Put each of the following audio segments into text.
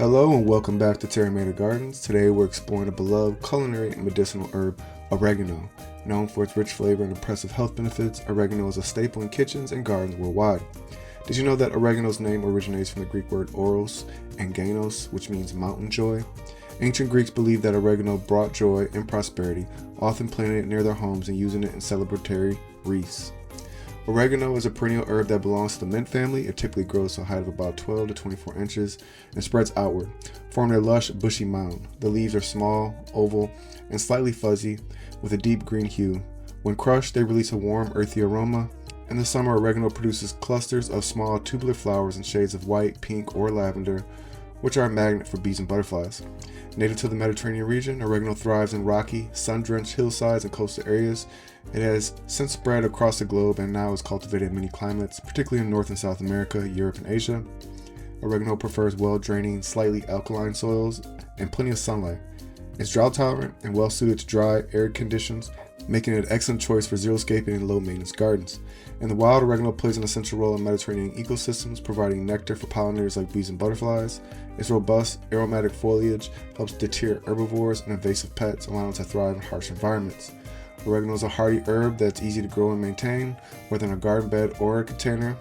Hello and welcome back to Terry Gardens. Today we're exploring a beloved culinary and medicinal herb, oregano. Known for its rich flavor and impressive health benefits, oregano is a staple in kitchens and gardens worldwide. Did you know that oregano's name originates from the Greek word oros and ganos, which means mountain joy? Ancient Greeks believed that oregano brought joy and prosperity, often planting it near their homes and using it in celebratory wreaths. Oregano is a perennial herb that belongs to the mint family. It typically grows to a height of about 12 to 24 inches and spreads outward, forming a lush, bushy mound. The leaves are small, oval, and slightly fuzzy, with a deep green hue. When crushed, they release a warm, earthy aroma. In the summer, oregano produces clusters of small tubular flowers in shades of white, pink, or lavender, which are a magnet for bees and butterflies. Native to the Mediterranean region, oregano thrives in rocky, sun-drenched hillsides and coastal areas. It has since spread across the globe and now is cultivated in many climates, particularly in North and South America, Europe, and Asia. Oregano prefers well-draining, slightly alkaline soils and plenty of sunlight. It's drought-tolerant and well-suited to dry, arid conditions, making it an excellent choice for xeriscaping and low-maintenance gardens. In the wild, oregano plays an essential role in Mediterranean ecosystems, providing nectar for pollinators like bees and butterflies. Its robust, aromatic foliage helps deter herbivores and invasive pets, allowing it to thrive in harsh environments. Oregano is a hardy herb that's easy to grow and maintain, whether in a garden bed or a container.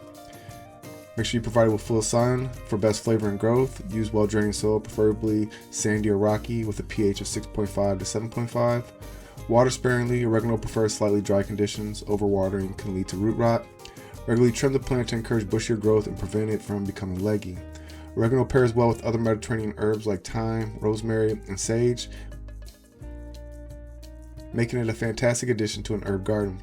Make sure you provide it with full sun for best flavor and growth. Use well-draining soil, preferably sandy or rocky, with a pH of 6.5 to 7.5. Water sparingly. Oregano prefers slightly dry conditions. Overwatering can lead to root rot. Regularly trim the plant to encourage bushier growth and prevent it from becoming leggy. Oregano pairs well with other Mediterranean herbs like thyme, rosemary, and sage, making it a fantastic addition to an herb garden.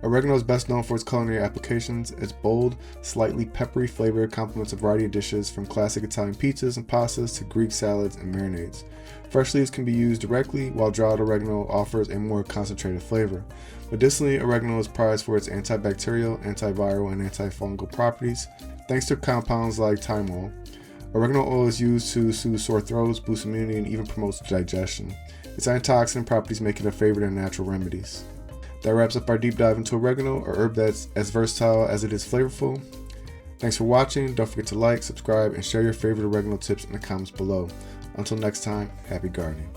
Oregano is best known for its culinary applications. Its bold, slightly peppery flavor complements a variety of dishes from classic Italian pizzas and pastas to Greek salads and marinades. Fresh leaves can be used directly, while dried oregano offers a more concentrated flavor. Medicinally, oregano is prized for its antibacterial, antiviral, and antifungal properties, thanks to compounds like thymol. Oregano oil is used to soothe sore throats, boost immunity, and even promotes digestion. Its antioxidant properties make it a favorite in natural remedies. That wraps up our deep dive into oregano, a herb that's as versatile as it is flavorful. Thanks for watching. Don't forget to like, subscribe, and share your favorite oregano tips in the comments below. Until next time, happy gardening.